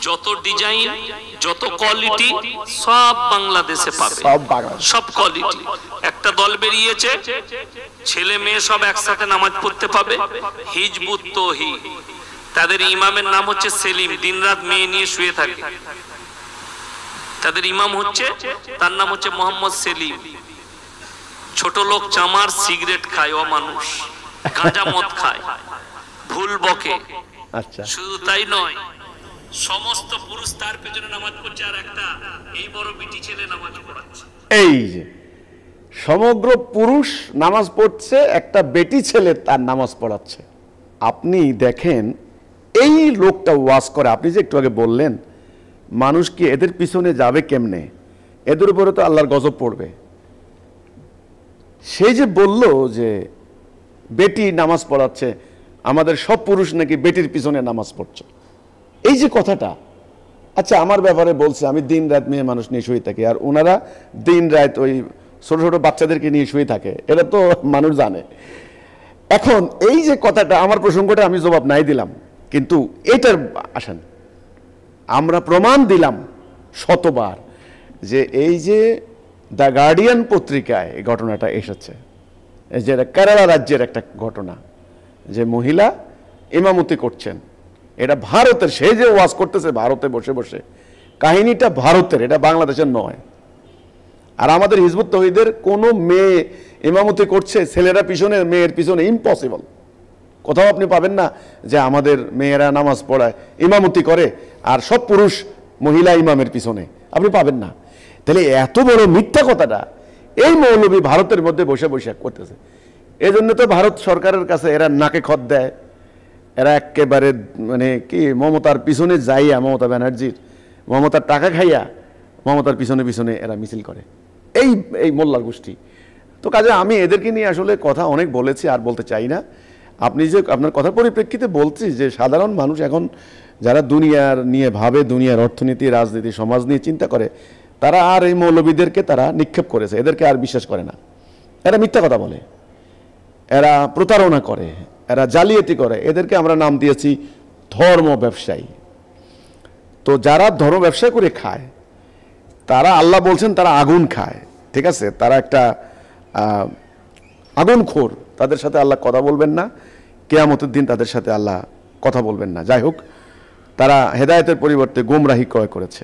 যত ডিজাইন, যত কোয়ালিটি সব বাংলাদেশে পাবে, সব কোয়ালিটি। একটা দল বেরিয়েছে, ছেলে মেয়ে সব একসাথে নামাজ পড়তে পাবে, হিজবুত তৌহিদ। তাদের ইমামের নাম হচ্ছে সেলিম, দিনরাত মেয়ে নিয়ে শুয়ে থাকে। তাদের ইমাম হচ্ছে, তার নাম হচ্ছে মোহাম্মদ সেলিম। ছোট লোক চামার, সিগারেট খায়, অমানুষ, গাঁজা মদ খায়, ভুল বকে। আচ্ছা, শুধু তাই নয়, সমস্ত পুরুষ তার পেছনে নামাজ পড়ছে, আর একটা এই বড় বিটি ছেলে নামাজ পড়াচ্ছে। এই যে সমগ্র পুরুষ নামাজ পড়ছে, একটা বেটি ছেলে তার নামাজ পড়াচ্ছে। আপনি দেখেন এই লোকটা ওয়াজ করে, আপনি যে একটু আগে বললেন মানুষ কি এদের পিছনে যাবে কেমনে, এদের উপরে তো আল্লাহর গজব পড়বে। সেই যে বলল যে বেটি নামাজ পড়াচ্ছে, আমাদের সব পুরুষ নাকি বেটির পিছনে নামাজ পড়ছে, এই যে কথাটা। আচ্ছা, আমার ব্যাপারে বলছে আমি দিন রাত মেয়ে মানুষ নিয়ে শুয়ে থাকি, আর ওনারা দিন রাত ওই ছোট ছোট বাচ্চাদেরকে নিয়ে শুয়ে থাকে, এটা তো মানুষ জানে। এখন এই যে কথাটা, আমার প্রসঙ্গটা আমি জবাব নাই দিলাম, কিন্তু এটার আসেন আমরা প্রমাণ দিলাম শতবার যে এই যে দ্য গার্ডিয়ান পত্রিকায় এই ঘটনাটা এসেছে, এই যে কেরালা রাজ্যের একটা ঘটনা, যে মহিলা ইমামতি করছেন, এটা ভারতের, সে যে ওয়াজ করতেছে ভারতে বসে বসে, কাহিনীটা ভারতের, এটা বাংলাদেশের নয়। আর আমাদের হিজবুত তৌহিদের কোনো মেয়ে ইমামতি করছে, ছেলেরা পিছনে, মেয়ের পিছনে, ইম্পসিবল। কোথাও আপনি পাবেন না যে আমাদের মেয়েরা নামাজ পড়ায়, ইমামতি করে, আর সব পুরুষ মহিলা ইমামের পিছনে, আপনি পাবেন না। তাহলে এত বড় মিথ্যা কথাটা এই মৌলবী ভারতের মধ্যে বসে বসে করতেছে। এই জন্য তো ভারত সরকারের কাছে এরা নাকে খত দেয়, এরা একেবারে মানে কি মমতার পিছনে যাইয়া, মমতা ব্যানার্জির, মমতার টাকা খাইয়া মমতার পিছনে পিছনে এরা মিছিল করে, এই এই মোল্লার গোষ্ঠী। তো কাজে আমি এদেরকে নিয়ে আসলে কথা অনেক বলেছি, আর বলতে চাই না। আপনি যে আপনার কথার পরিপ্রেক্ষিতে বলছি যে সাধারণ মানুষ এখন যারা দুনিয়ার নিয়ে ভাবে, দুনিয়ার অর্থনীতি, রাজনীতি, সমাজ নিয়ে চিন্তা করে, তারা আর এই মৌলবীদেরকে তারা নিক্ষেপ করেছে, এদেরকে আর বিশ্বাস করে না। এরা মিথ্যা কথা বলে, এরা প্রতারণা করে, এরা জালিয়াতি করে, এদেরকে আমরা নাম দিয়েছি ধর্ম ব্যবসায়ী। তো যারা ধর্ম ব্যবসা করে খায়, তারা আল্লাহ বলছেন তারা আগুন খায়, ঠিক আছে, তারা একটা আগুনখোর, তাদের সাথে আল্লাহ কথা বলবেন না, কিয়ামতের দিন তাদের সাথে আল্লাহ কথা বলবেন না। যাই হোক, তারা হেদায়েতের পরিবর্তে গোমরাহি ক্রয় করেছে।